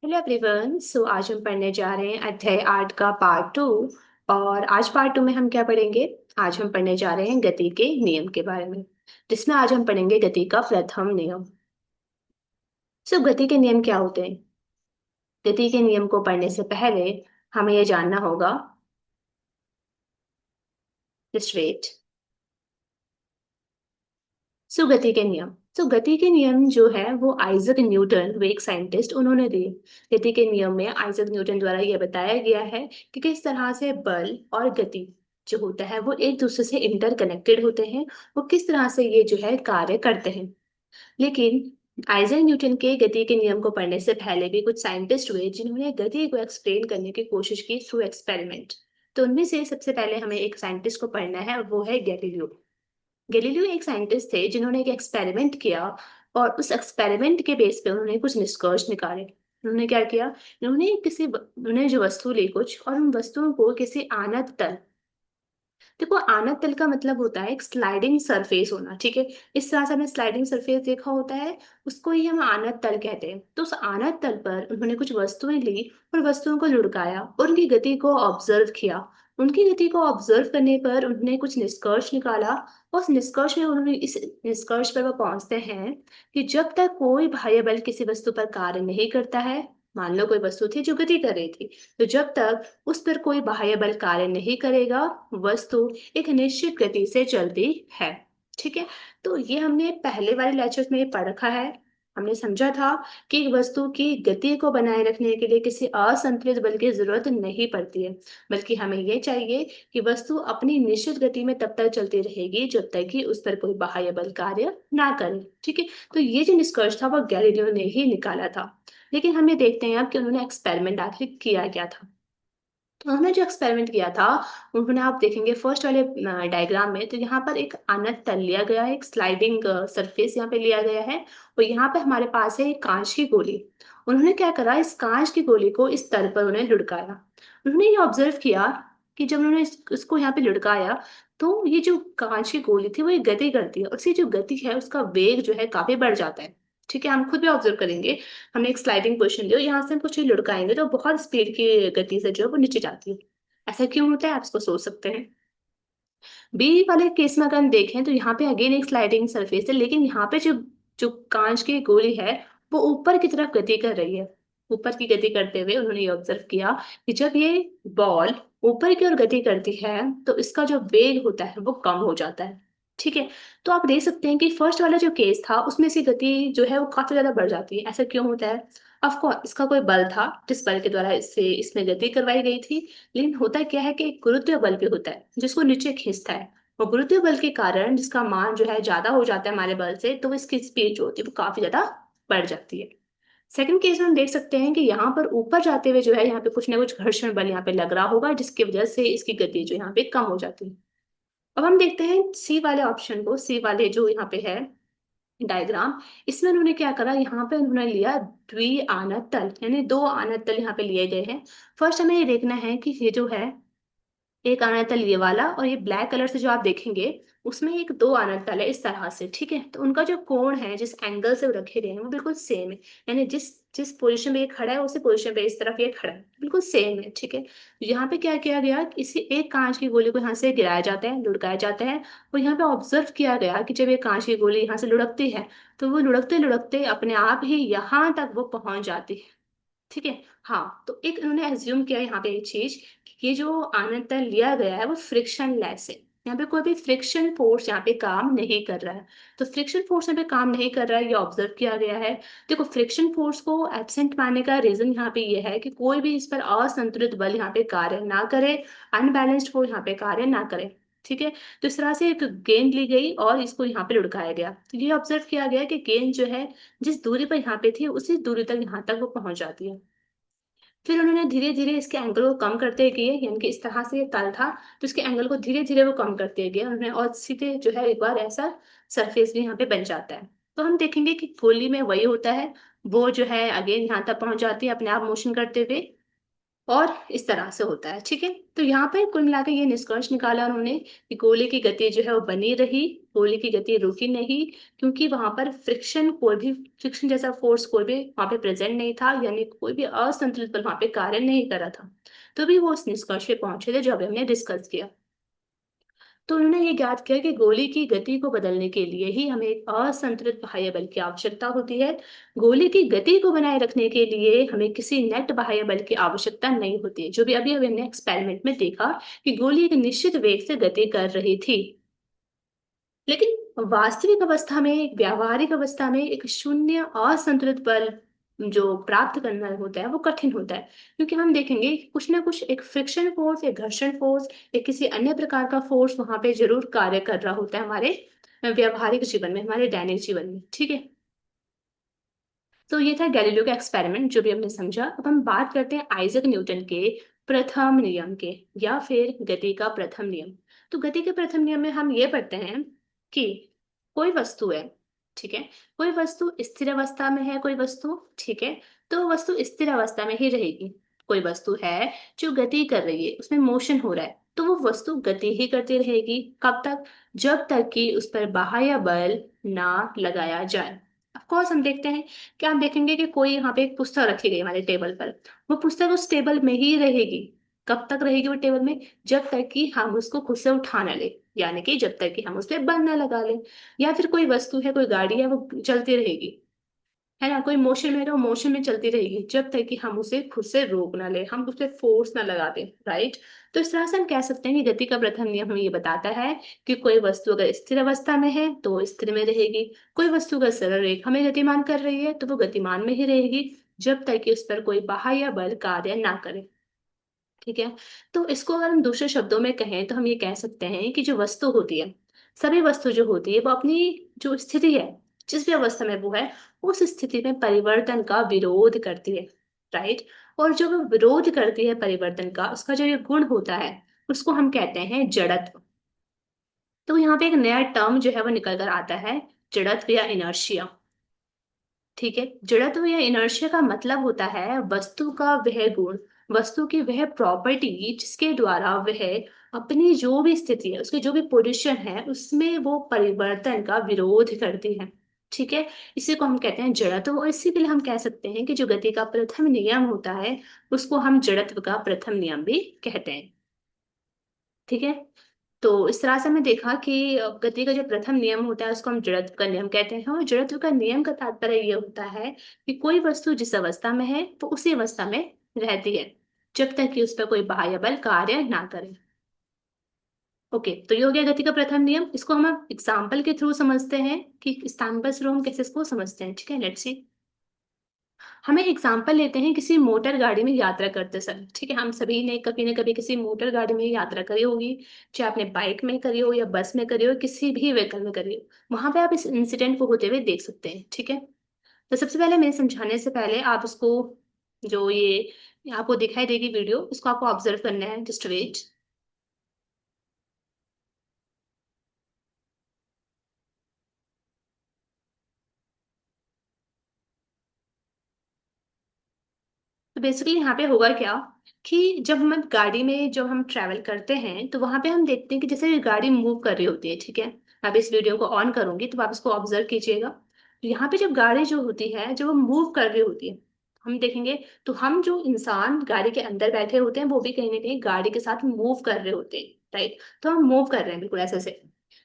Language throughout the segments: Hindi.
Hello everyone. आज हम पढ़ने जा रहे हैं अध्याय 8 का पार्ट 2। और आज पार्ट 2 में हम क्या पढ़ेंगे? आज हम पढ़ने जा रहे हैं गति के नियम के बारे में, जिसमें आज हम पढ़ेंगे गति का प्रथम नियम। गति के नियम क्या होते हैं? गति के नियम को पढ़ने से पहले हमें यह जानना होगा। Just wait. गति के नियम। गति के नियम जो है वो आइजक न्यूटन, वो एक साइंटिस्ट, उन्होंने दिए। गति के नियम में आइजक न्यूटन द्वारा यह बताया गया है कि किस तरह से बल और गति जो होता है वो एक दूसरे से इंटरकनेक्टेड होते हैं। वो किस तरह से ये जो है कार्य करते हैं। लेकिन आइजक न्यूटन के गति के नियम को पढ़ने से पहले भी कुछ साइंटिस्ट हुए जिन्होंने गति को एक्सप्लेन करने की कोशिश की थ्रू एक्सपेरिमेंट। तो उनमें से सबसे पहले हमें एक साइंटिस्ट को पढ़ना है और वो है गैलीलियो। गैलीलियो एक साइंटिस्ट थे जिन्होंने एक एक्सपेरिमेंट किया। और उस एक्सपेरिमेंट के बेस पे उन्होंने कुछ निष्कर्ष निकाले। उन्होंने क्या किया? उन्होंने जो वस्तु ली कुछ, और उन वस्तुओं को किसी आनत तल। देखो, आनत तल का मतलब होता है एक स्लाइडिंग सरफेस होना, ठीक है। इस तरह से हमने स्लाइडिंग सरफेस देखा होता है, उसको ही हम आनत तल कहते हैं। तो उस आनत तल पर उन्होंने कुछ वस्तुएं ली और वस्तुओं को लुढ़काया और उनकी गति को ऑब्जर्व किया। उनकी गति को ऑब्जर्व करने पर उन्होंने कुछ निष्कर्ष निकाला। और उस निष्कर्ष में उन्होंने इस निष्कर्ष पर वो पहुंचते हैं कि जब तक कोई बाह्य बल किसी वस्तु पर कार्य नहीं करता है। मान लो कोई वस्तु थी जो गति कर रही थी, तो जब तक उस पर कोई बाह्य बल कार्य नहीं करेगा, वस्तु एक निश्चित गति से चलती है। ठीक है। तो ये हमने पहले वाले लेक्चर में पढ़ रखा है। हमने समझा था कि एक वस्तु की गति को बनाए रखने के लिए किसी असंतुलित बल की जरूरत नहीं पड़ती है, बल्कि हमें ये चाहिए कि वस्तु अपनी निश्चित गति में तब तक चलती रहेगी जब तक कि उस पर कोई बाह्य बल कार्य ना करे। ठीक है। तो ये जो निष्कर्ष था वो गैलीलियो ने ही निकाला था। लेकिन हमें देखते हैं अब कि उन्होंने एक्सपेरिमेंट आखिर किया क्या था। तो उन्होंने जो एक्सपेरिमेंट किया था, उन्होंने, आप देखेंगे फर्स्ट वाले डायग्राम में, तो यहाँ पर एक अनंत तल लिया गया है, एक स्लाइडिंग सरफेस यहाँ पे लिया गया है। और यहाँ पे हमारे पास है एक कांच की गोली। उन्होंने क्या करा, इस कांच की गोली को इस तल पर उन्हें लुढ़काया। उन्होंने ये ऑब्जर्व किया कि जब उन्होंने इसको यहाँ पे लुढ़काया, तो ये जो कांच की गोली थी वो एक गति करती है, और उसकी जो गति है उसका वेग जो है काफी बढ़ जाता है। ठीक है, हम खुद भी ऑब्जर्व करेंगे। हमने एक स्लाइडिंग पोजीशन ली और यहाँ से हम कुछ लुढ़काएंगे तो बहुत स्पीड की गति से जो है वो नीचे जाती है। ऐसा क्यों होता है, आप इसको सोच सकते हैं। बी वाले केस में अगर हम देखें तो यहाँ पे अगेन एक स्लाइडिंग सरफेस है, लेकिन यहाँ पे जो जो कांच की गोली है वो ऊपर की तरफ गति कर रही है। ऊपर की गति करते हुए उन्होंने ये ऑब्जर्व किया कि जब ये बॉल ऊपर की ओर गति करती है तो इसका जो वेग होता है वो कम हो जाता है। ठीक है। तो आप देख सकते हैं कि फर्स्ट वाला जो केस था उसमें से गति जो है वो काफी ज्यादा बढ़ जाती है। ऐसा क्यों होता है? ऑफ कोर्स इसका कोई बल था जिस बल के द्वारा इससे इसमें गति करवाई गई थी। लेकिन होता क्या है कि एक गुरुत्व बल भी होता है जिसको नीचे खींचता है। और गुरुत्व बल के कारण जिसका मान जो है ज्यादा हो जाता है हमारे बल से, तो इसकी स्पीड जो होती है वो काफी ज्यादा बढ़ जाती है। सेकंड केस में हम देख सकते हैं कि यहाँ पर ऊपर जाते हुए जो है यहाँ पे कुछ ना कुछ घर्षण बल यहाँ पे लग रहा होगा, जिसकी वजह से इसकी गति जो यहाँ पे कम हो जाती है। अब हम देखते हैं सी वाले ऑप्शन को, सी वाले जो यहाँ पे है डायग्राम। इसमें उन्होंने क्या करा, यहाँ पे उन्होंने लिया द्वि आनत तल, यानी दो आनत तल यहाँ पे लिए गए हैं। फर्स्ट हमें ये देखना है कि ये जो है एक आनत तल ये वाला, और ये ब्लैक कलर से जो आप देखेंगे उसमें एक दो आनत तल है इस तरह से। ठीक है। तो उनका जो कोण है, जिस एंगल से वो रखे गए हैं वो बिल्कुल सेम है। यानी जिस जिस पोजीशन पे ये खड़ा है उसी पोजीशन पे इस तरफ ये खड़ा है, बिल्कुल सेम है। ठीक है। तो यहाँ पे क्या किया गया, इसी एक कांच की गोली को यहाँ से गिराया जाता है, लुढ़काया जाता है। और यहाँ पे ऑब्जर्व किया गया कि जब ये कांच की गोली यहाँ से लुढ़कती है तो वो लुढ़कते लुढ़कते अपने आप ही यहाँ तक वो पहुंच जाती है। ठीक है। हाँ, तो एक उन्होंने एज्यूम किया यहाँ पे एक चीज कि ये जो आनंतर लिया गया है वो फ्रिक्शन लेस है। यहाँ पे कोई भी फ्रिक्शन फोर्स यहाँ पे काम नहीं कर रहा है। तो फ्रिक्शन फोर्स यहाँ पे काम नहीं कर रहा है, ये ऑब्जर्व किया गया है। देखो, फ्रिक्शन फोर्स को एब्सेंट मानने का रीजन यहाँ पे ये है कि कोई भी इस पर असंतुलित बल यहाँ पे कार्य ना करे, अनबैलेंस्ड फोर्स यहाँ पे कार्य ना करे। ठीक है। तो इस तरह से एक गेंद ली गई और इसको यहाँ पे लुढ़काया गया, तो ये ऑब्जर्व किया गया कि गेंद जो है जिस दूरी पर यहाँ पे थी उसी दूरी तक यहाँ तक वो पहुंच जाती है। फिर उन्होंने धीरे धीरे इसके एंगल को कम करते गए, यानी कि इस तरह से ये तल था तो इसके एंगल को धीरे धीरे वो कम करते गए उन्होंने, और सीधे जो है एक बार ऐसा सरफेस भी यहाँ पे बन जाता है। तो हम देखेंगे कि गोली में वही होता है, वो जो है अगेन यहाँ तक पहुंच जाती है अपने आप मोशन करते हुए। और इस तरह से होता है, ठीक है। तो यहाँ पर कुल मिलाकर ये निष्कर्ष निकाला उन्होंने कि गोले की गति जो है वो बनी रही, गोले की गति रुकी नहीं, क्योंकि वहां पर फ्रिक्शन, कोई भी फ्रिक्शन जैसा फोर्स कोई भी वहां पे प्रेजेंट नहीं था, यानी कोई भी असंतुलित बल वहां पे कार्य नहीं कर रहा था। तो भी वो उस निष्कर्ष पे पहुंचे थे जो अभी हमने डिस्कस किया। तो उन्होंने ये ज्ञात किया कि गोले की गति को बदलने के लिए ही हमें एक असंतुलित बाह्य बल की आवश्यकता होती है। गोले की गति को बनाए रखने के लिए हमें किसी नेट बाह्य बल की आवश्यकता नहीं होती है, जो भी अभी अभी हमने एक्सपेरिमेंट में देखा कि गोली एक निश्चित वेग से गति कर रही थी। लेकिन वास्तविक अवस्था में, व्यावहारिक अवस्था में एक शून्य असंतुलित बल जो प्राप्त करना होता है वो कठिन होता है, क्योंकि हम देखेंगे कि कुछ ना कुछ एक फ्रिक्शन फोर्स, एक घर्षण फोर्स या किसी अन्य प्रकार का फोर्स वहां पे जरूर कार्य कर रहा होता है हमारे व्यावहारिक जीवन में, हमारे दैनिक जीवन में, ठीक है। तो ये था गैलीलियो का एक्सपेरिमेंट जो भी हमने समझा। अब हम बात करते हैं आइजक न्यूटन के प्रथम नियम के, या फिर गति का प्रथम नियम। तो गति के प्रथम नियम में हम ये पढ़ते हैं कि कोई वस्तु है, ठीक है, कोई वस्तु स्थिर अवस्था में है, कोई वस्तु, ठीक है, तो वस्तु स्थिर अवस्था में ही रहेगी। कोई वस्तु है जो गति कर रही है, उसमें मोशन हो रहा है, तो वो वस्तु गति ही करती रहेगी। कब तक? जब तक कि उस पर बाह्य बल ना लगाया जाए। ऑफ कोर्स हम देखते हैं कि आप देखेंगे कि कोई यहाँ पे एक पुस्तक रखी गई हमारे टेबल पर, वो पुस्तक उस टेबल में ही रहेगी। कब तक रहेगी वो टेबल में? जब तक कि हम उसको खुद से उठा ना ले, यानी कि जब तक कि हम उस पर बल ना लगा ले। या फिर कोई वस्तु है, कोई गाड़ी है, वो चलती रहेगी, है ना, कोई मोशन में है तो वो मोशन में चलती रहेगी जब तक कि हम उसे खुद से रोक ना ले, हम उस पर फोर्स ना लगा दें, राइट। तो इस तरह से हम कह सकते हैं कि गति का प्रथम नियम हमें ये बताता है कि कोई वस्तु अगर स्थिर अवस्था में है तो वो स्थिर में रहेगी, कोई वस्तु अगर सरल रेखा में गतिमान कर रही है तो वो गतिमान में ही रहेगी, जब तक कि उस पर कोई बाह्य बल कार्य ना करे, ठीक है। तो इसको अगर हम दूसरे शब्दों में कहें तो हम ये कह सकते हैं कि जो वस्तु होती है, सभी वस्तु जो होती है वो अपनी जो स्थिति है, जिस भी अवस्था में वो है, उस स्थिति में परिवर्तन का विरोध करती है, राइट। और जो वो विरोध करती है परिवर्तन का, उसका जो ये गुण होता है, उसको हम कहते हैं जड़त्व। तो यहाँ पे एक नया टर्म जो है वो निकल कर आता है, जड़त्व या इनर्शिया, ठीक है। जड़त्व या इनर्शिया का मतलब होता है वस्तु का वह गुण, वस्तु की वह प्रॉपर्टी जिसके द्वारा वह अपनी जो भी स्थिति है, उसकी जो भी पोजीशन है, उसमें वो परिवर्तन का विरोध करती है, ठीक है। इसी को हम कहते हैं जड़त्व, और इसी के लिए हम कह सकते हैं कि जो गति का प्रथम नियम होता है उसको हम जड़त्व का प्रथम नियम भी कहते हैं, ठीक है। तो इस तरह से हमने देखा कि गति का जो प्रथम नियम होता है उसको हम जड़त्व का नियम कहते हैं, और जड़त्व का नियम का तात्पर्य ये होता है कि कोई वस्तु जिस अवस्था में है वो उसी अवस्था में रहती है, जब तक कि उस पर कोई बाह्य बल कार्य ना करे। ओके, तो ये हो गया गति का प्रथम नियम। इसको हम एग्जाम्पल के थ्रू समझते हैं कि स्थान पर हम कैसे इसको समझते हैं, ठीक है। लेट्स सी, हमें एग्जाम्पल लेते हैं किसी मोटर गाड़ी में यात्रा करते समय, ठीक है। हम सभी ने कभी न कभी किसी मोटर गाड़ी में यात्रा करी होगी, चाहे आपने बाइक में करी हो या बस में करी हो, किसी भी व्हीकल में करी हो, वहां पे आप इस इंसिडेंट को होते हुए देख सकते हैं, ठीक है। तो सबसे पहले मेरे समझाने से पहले आप उसको, जो ये आपको दिखाई देगी वीडियो, उसको आपको ऑब्जर्व करना है, जस्ट वेट। तो बेसिकली यहाँ पे होगा क्या कि जब हम गाड़ी में, जब हम ट्रैवल करते हैं तो वहां पे हम देखते हैं कि जैसे गाड़ी मूव कर रही होती है, ठीक है। अब इस वीडियो को ऑन करूंगी तो आप इसको ऑब्जर्व कीजिएगा। तो यहाँ पे जब गाड़ी जो होती है, जब वो मूव कर रही होती है, हम देखेंगे तो हम जो इंसान गाड़ी के अंदर बैठे होते हैं वो भी कहीं ना कहीं गाड़ी के साथ मूव कर रहे होते हैं, राइट। तो हम मूव कर रहे हैं बिल्कुल ऐसे से।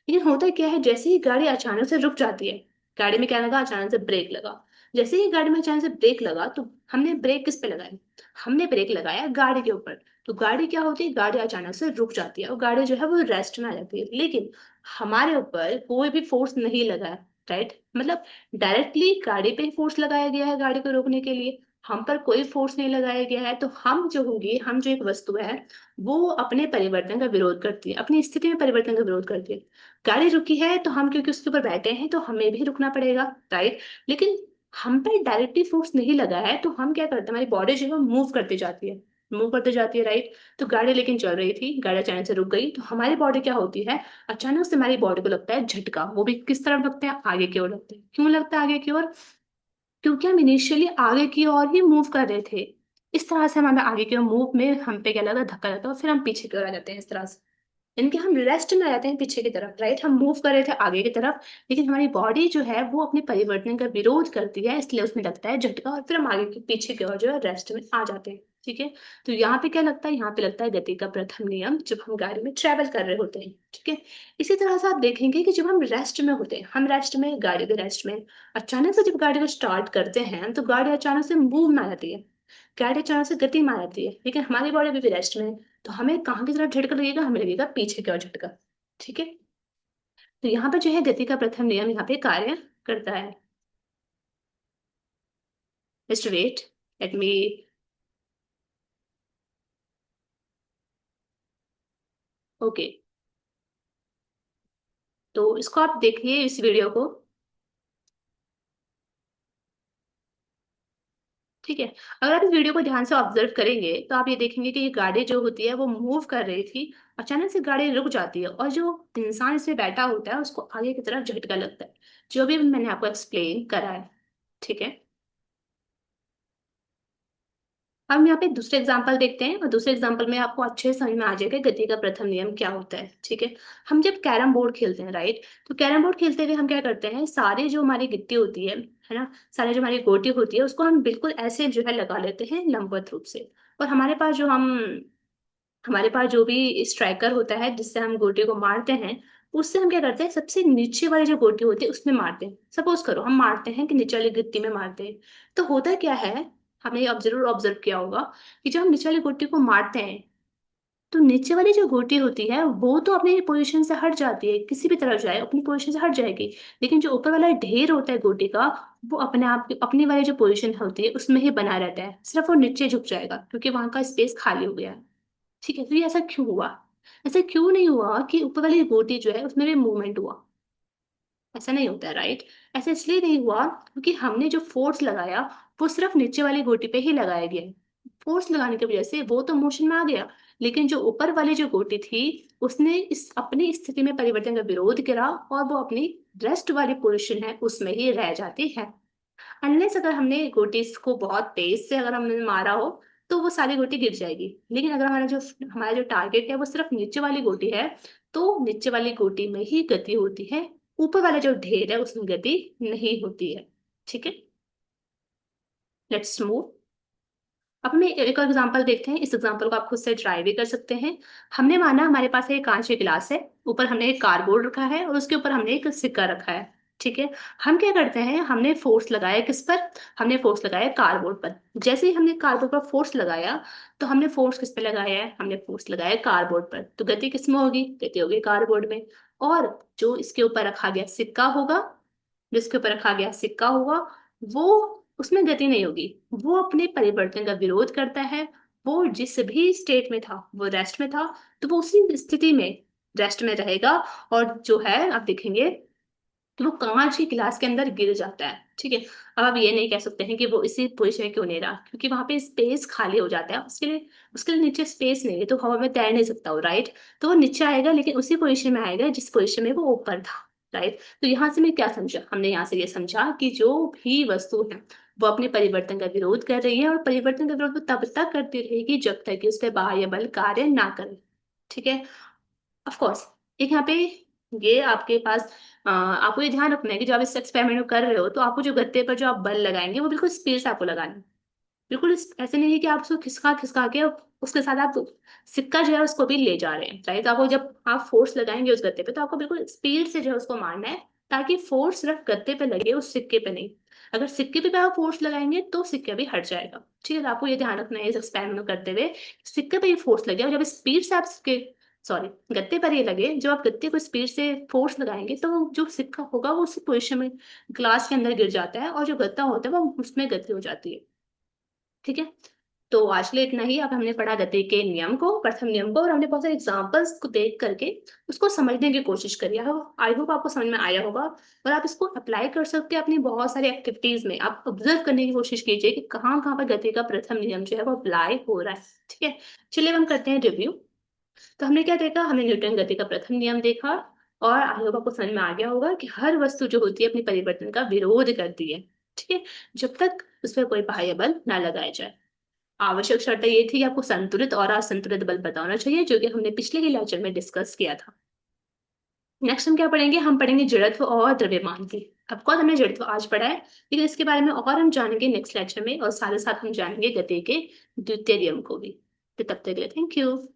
लेकिन होता क्या है, जैसे ही गाड़ी अचानक से रुक जाती है, गाड़ी में क्या लगा, अचानक से ब्रेक लगा। जैसे ही गाड़ी में अचानक से ब्रेक लगा तो हमने ब्रेक किस पे लगाया? हमने ब्रेक लगाया गाड़ी के ऊपर। तो गाड़ी क्या होती है, गाड़ी अचानक से रुक जाती है और गाड़ी जो है वो रेस्ट में आ जाती है, लेकिन हमारे ऊपर कोई भी फोर्स नहीं लगा है, राइट। मतलब डायरेक्टली गाड़ी पे फोर्स लगाया गया है गाड़ी को रोकने के लिए, हम पर कोई फोर्स नहीं लगाया गया है। तो हम जो होंगे, हम जो एक वस्तु है, वो अपने परिवर्तन का विरोध करती है, अपनी स्थिति में परिवर्तन का विरोध करती है। गाड़ी रुकी है तो हम क्योंकि उसके ऊपर बैठे हैं तो हमें भी रुकना पड़ेगा, राइट। लेकिन हम पे डायरेक्टली फोर्स नहीं लगा है तो हम क्या करते हैं, हमारी बॉडी जो है मूव करती जाती है, मूव करती जाती है, राइट। तो गाड़ी लेकिन चल रही थी, गाड़ी अचानक से रुक गई तो हमारी बॉडी क्या होती है, अचानक से हमारी बॉडी को लगता है झटका। वो भी किस तरफ लगता है, आगे की ओर लगता है। क्यों लगता है आगे की ओर? क्योंकि हम इनिशियली आगे की ओर ही मूव कर रहे थे, इस तरह से हमें आगे की ओर मूव में हम पे क्या लगता है, धक्का लगता है और फिर हम पीछे की ओर आ जाते हैं इस तरह से। यानी कि हम रेस्ट में रहते हैं पीछे की तरफ, राइट। हम मूव कर रहे थे आगे की तरफ, लेकिन हमारी बॉडी जो है वो अपने परिवर्तन का विरोध करती है, इसलिए उसमें लगता है झटका और फिर हम आगे के पीछे की ओर जो है रेस्ट में आ जाते हैं। ठीक है। तो यहाँ पे क्या लगता है, यहाँ पे लगता है गति का प्रथम नियम, जब हम गाड़ी में ट्रेवल कर रहे होते हैं। ठीक है। इसी तरह से आप देखेंगे कि जब हम रेस्ट में होते हैं, हम रेस्ट में, गाड़ी के रेस्ट में, अचानक से जब गाड़ी को स्टार्ट करते हैं तो गाड़ी अचानक से मूव में आ जाती है, गाड़ी अचानक से गति में आ जाती है, लेकिन हमारी बॉडी अभी भी रेस्ट में है। तो हमें कहाँ की तरफ झटका लगेगा, हमें लगेगा पीछे की ओर झटका। ठीक है। तो यहाँ पर जो है गति का प्रथम नियम यहाँ पे कार्य करता है। Just wait, let me। Okay. तो इसको आप देखिए, इस वीडियो को। ठीक है। अगर आप इस वीडियो को ध्यान से ऑब्जर्व करेंगे तो आप ये देखेंगे कि ये गाड़ी जो होती है वो मूव कर रही थी, अचानक से गाड़ी रुक जाती है और जो इंसान इसमें बैठा होता है उसको आगे की तरफ झटका लगता है, जो भी मैंने आपको एक्सप्लेन करा है। ठीक है। हम यहाँ पे दूसरे एग्जाम्पल देखते हैं और दूसरे एग्जाम्पल में आपको अच्छे से समझ में आ जाएगा गति का प्रथम नियम क्या होता है। ठीक है। हम जब कैरम बोर्ड खेलते हैं, राइट, तो कैरम बोर्ड खेलते हुए हम क्या करते हैं, सारे जो हमारी गिट्टी होती है ना, सारे जो हमारी गोटी होती है उसको हम बिल्कुल ऐसे जो है लगा लेते हैं लंबवत रूप से। और हमारे पास जो भी स्ट्राइकर होता है जिससे हम गोटी को मारते हैं, उससे हम क्या करते हैं, सबसे नीचे वाली जो गोटी होती है उसमें मारते हैं। सपोज करो हम मारते हैं कि नीचे वाली गिट्टी में मारते हैं, तो होता क्या है, हमने अब जरूर ऑब्जर्व किया होगा कि जब हम नीचे वाली गोटी को मारते हैं तो नीचे वाली जो गोटी होती है वो तो अपनी पोजीशन से हट जाती है, किसी भी तरफ जाए अपनी पोजीशन से हट जाएगी, लेकिन जो ऊपर वाला ढेर होता है गोटी का, वो अपने आप अपनी वाली जो पोजीशन होती है उसमें ही बना रहता है, सिर्फ वो नीचे झुक जाएगा क्योंकि वहां का स्पेस खाली हो गया है। ठीक है। तो ये ऐसा क्यों हुआ, ऐसा क्यों नहीं हुआ कि ऊपर वाली गोटी जो है उसमें भी मूवमेंट हुआ, ऐसा नहीं होता है, राइट। ऐसा इसलिए नहीं हुआ क्योंकि हमने जो फोर्स लगाया वो सिर्फ नीचे वाली गोटी पे ही लगाया गया है। फोर्स लगाने की वजह से वो तो मोशन में आ गया, लेकिन जो ऊपर वाली जो गोटी थी उसने इस अपनी स्थिति में परिवर्तन का विरोध करा और वो अपनी रेस्ट वाली पोजीशन है उसमें ही रह जाती है। अनलेस अगर हमने गोटी को बहुत तेज से अगर हमने मारा हो तो वो सारी गोटी गिर जाएगी, लेकिन अगर हमारा जो टारगेट है वो सिर्फ नीचे वाली गोटी है, तो नीचे वाली गोटी में ही गति होती है, ऊपर वाला जो ढेर है उसमें गति नहीं होती है। ठीक है। Let's move. अब हमें एक और एग्जांपल देखते हैं, इस एग्जांपल को आप खुद से ट्राई भी कर सकते हैं। हमने माना हमारे पास एक कांच की गिलास है, ऊपर हमने एक कार्डबोर्ड रखा है और उसके ऊपर हमने एक सिक्का रखा है। ठीक है। हम क्या करते हैं, हमने फोर्स लगाया किस पर, हमने फोर्स लगाया कार्डबोर्ड पर। जैसे ही हमने कार्डबोर्ड पर फोर्स लगाया तो हमने फोर्स किस पे लगाया है, हमने फोर्स लगाया कार्डबोर्ड पर, तो गति किस में होगी, गति होगी कार्डबोर्ड में। और जो इसके ऊपर रखा गया सिक्का होगा, जिसके ऊपर रखा गया सिक्का होगा, वो, उसमें गति नहीं होगी, वो अपने परिवर्तन का विरोध करता है। वो जिस भी स्टेट में था वो रेस्ट में था, तो वो उसी स्थिति में रेस्ट में रहेगा। और जो है आप देखेंगे कि वो कांच के गिलास के अंदर गिर जाता है। ठीक है। अब आप ये नहीं कह सकते हैं कि वो इसी पोजीशन में क्यों नहीं रहा, क्योंकि वहां पे स्पेस खाली हो जाता है, उसके लिए नीचे स्पेस नहीं है तो हवा में तैर नहीं सकता वो, राइट। तो वो नीचे आएगा लेकिन उसी पोजीशन में आएगा जिस पोजीशन में वो ऊपर था, राइट। तो यहाँ से मैं क्या समझा, हमने यहाँ से ये समझा कि जो भी वस्तु है वो अपने परिवर्तन का विरोध कर रही है और परिवर्तन का विरोध वो तब तक करती रहेगी जब तक कि उस पर बाह्य बल कार्य ना करे। ठीक है। ऑफ कोर्स एक यहाँ पे ये आपके पास आपको ये ध्यान रखना है कि जब आप इस एक्सपेरिमेंट कर रहे हो तो आपको जो गत्ते पर जो आप बल लगाएंगे वो बिल्कुल स्पीड से आपको लगाना है। बिल्कुल ऐसे नहीं है कि आप उसको खिसका खिसका के उसके साथ आप सिक्का जो है उसको भी ले जा रहे हैं, राइट। तो आपको जब आप फोर्स लगाएंगे उस गत्ते पे तो आपको बिल्कुल स्पीड से जो है उसको मारना है, ताकि फोर्स सिर्फ गत्ते पे लगे उस सिक्के पे नहीं। अगर सिक्के पे आप फोर्स लगाएंगे तो सिक्का भी हट जाएगा। ठीक है। तो आपको ये ध्यान रखना है इस एक्सपेरिमेंट करते हुए, सिक्के पे ही फोर्स लगे और जब स्पीड से आप सिक्के, सॉरी, गत्ते पर ये लगे, जब आप गत्ते को स्पीड से फोर्स लगाएंगे तो जो सिक्का होगा वो उसी पोजिशन में ग्लास के अंदर गिर जाता है और जो गत्ता होता है वो उसमें गति हो जाती है। ठीक है। तो आज के लिए इतना ही। अब हमने पढ़ा गति के नियम को, प्रथम नियम को, और हमने बहुत सारे एग्जांपल्स को देख करके उसको समझने की कोशिश करी है। आई होप आपको समझ में आया होगा और आप इसको अप्लाई कर सकते हैं अपनी बहुत सारी एक्टिविटीज में। आप ऑब्जर्व करने की कोशिश कीजिए कि कहाँ कहाँ पर गति का प्रथम नियम जो है वो अप्लाई हो रहा है। ठीक है। चलिए अब हम करते हैं रिव्यू। तो हमने क्या देखा, हमने न्यूटन गति का प्रथम नियम देखा और आई होप आपको समझ में आ गया होगा कि हर वस्तु जो होती है अपनी परिवर्तन का विरोध करती है। ठीक है। जब तक उस पर कोई बाह्य बल ना लगाया जाए। आवश्यक शर्त ये थी कि आपको संतुलित और असंतुलित बल पता होना चाहिए, जो कि हमने पिछले ही लेक्चर में डिस्कस किया था। नेक्स्ट हम क्या पढ़ेंगे? हम पढ़ेंगे जड़त्व और द्रव्यमान की। ऑफ कोर्स हमने जड़त्व आज पढ़ा है, लेकिन इसके बारे में और हम जानेंगे नेक्स्ट लेक्चर में, और साथ ही साथ हम जानेंगे गति के द्वितीय नियम को भी। तो तब तक के लिए थैंक यू।